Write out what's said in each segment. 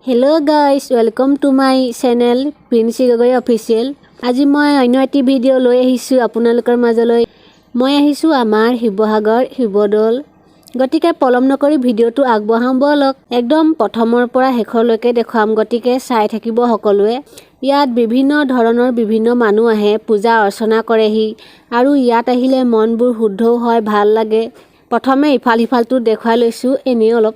Hello guys, welcome to my channel Princy Gogoi Official. আজি মই অন্য এটি ভিডিও লৈ আহিছো আপোনালোকৰ মাজলৈ। মই আহিছো আমাৰ শিৱসাগৰ শিৱদৌল। গতিকে পলম নকৰি ভিডিওটো আগবঢ়াম বলক। একদম প্ৰথমৰ পৰা শেষলৈকে দেখাম, গতিকে চাই থাকিব সকলোৱে। ইয়াত বিভিন্ন ধৰণৰ বিভিন্ন মানুহ আহে, পূজা অৰ্চনা কৰেহি আৰু ইয়াত আহিলে মনবোৰ শুদ্ধ হয়, ভাল লাগে। প্ৰথমে ইফাল সিফালটো দেখাই লৈছো এনেই অলপ।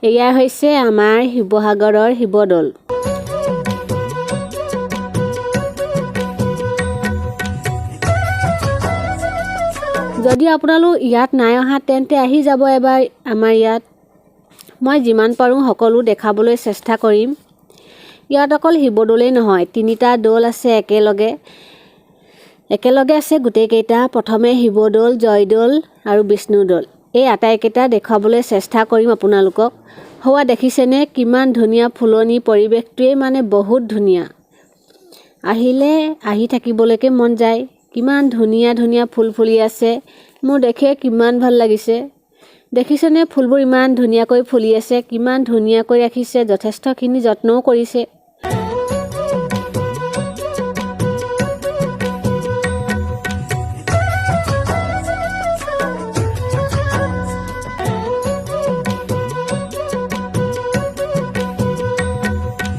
এয়া হৈছে আমাৰ শিৱসাগৰৰ শিৱদৌল। যদি আপোনালোক ইয়াত নাই অহা তেন্তে আহি যাব এবাৰ আমাৰ ইয়াত। মই যিমান পাৰোঁ সকলো দেখাবলৈ চেষ্টা কৰিম। ইয়াত অকল শিৱদৌলেই নহয়, তিনিটা দৌল আছে একেলগে আছে গোটেইকেইটা। প্ৰথমে শিৱদৌল, জয়দৌল আৰু বিষ্ণুদৌল, এই আটাইকেইটা দেখুৱাবলৈ চেষ্টা কৰিম আপোনালোকক। হোৱা দেখিছেনে কিমান ধুনীয়া ফুলনি, পৰিৱেশটোৱেই মানে বহুত ধুনীয়া। আহিলে আহি থাকিবলৈকে মন যায়। কিমান ধুনীয়া ধুনীয়া ফুল ফুলি আছে, মোৰ দেখে কিমান ভাল লাগিছে। দেখিছেনে ফুলবোৰ ইমান ধুনীয়াকৈ ফুলি আছে, কিমান ধুনীয়াকৈ ৰাখিছে, যথেষ্টখিনি যত্নও কৰিছে।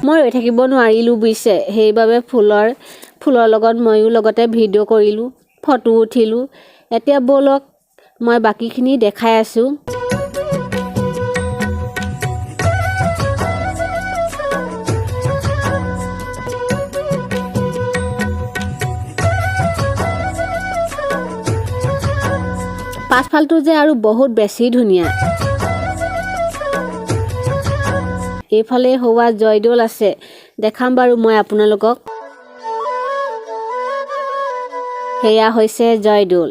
মই ৰৈ থাকিব নোৱাৰিলোঁ বুজিছে, সেইবাবে ফুলৰ লগত ময়ো লগতে ভিডিঅ' কৰিলোঁ, ফটো উঠিলোঁ। এতিয়া ব'লক মই বাকীখিনি দেখাই আছোঁ। পাছফালটো যে আৰু বহুত বেছি ধুনীয়া। এইফালে হোৱা জয়দৌল আছে, দেখাম বাৰু মই আপোনালোকক। সেয়া হৈছে জয়দৌল।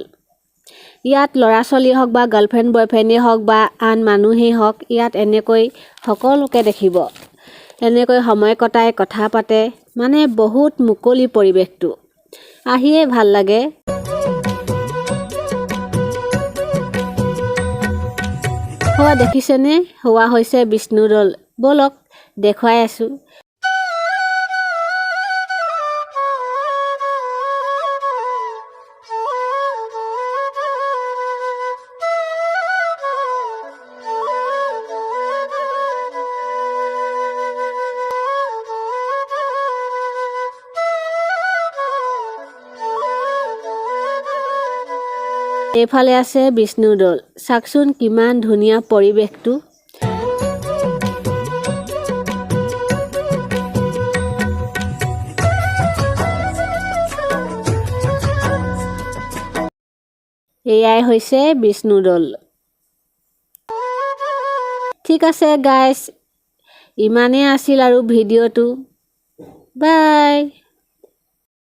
ইয়াত ল'ৰা ছোৱালীয়ে হওক বা গাৰ্লফ্ৰেণ্ড বয়ফ্ৰেণ্ডেই হওক বা আন মানুহেই হওক, ইয়াত এনেকৈ সকলোকে দেখিব। এনেকৈ সময় কটাই কথা পাতে, মানে বহুত মুকলি পৰিৱেশটো, আহিয়ে ভাল লাগে। হোৱা দেখিছেনে, হোৱা হৈছে বিষ্ণুদৌল। ব'লক দেখুৱাই আছোঁ। এইফালে আছে বিষ্ণুদৌল, চাওকচোন কিমান ধুনীয়া পৰিৱেশটো। এয়াই হৈছে বিষ্ণুদৌল। ঠিক আছে গাইজ, ইমানেই আছিল আৰু ভিডিঅ'টো। বাই।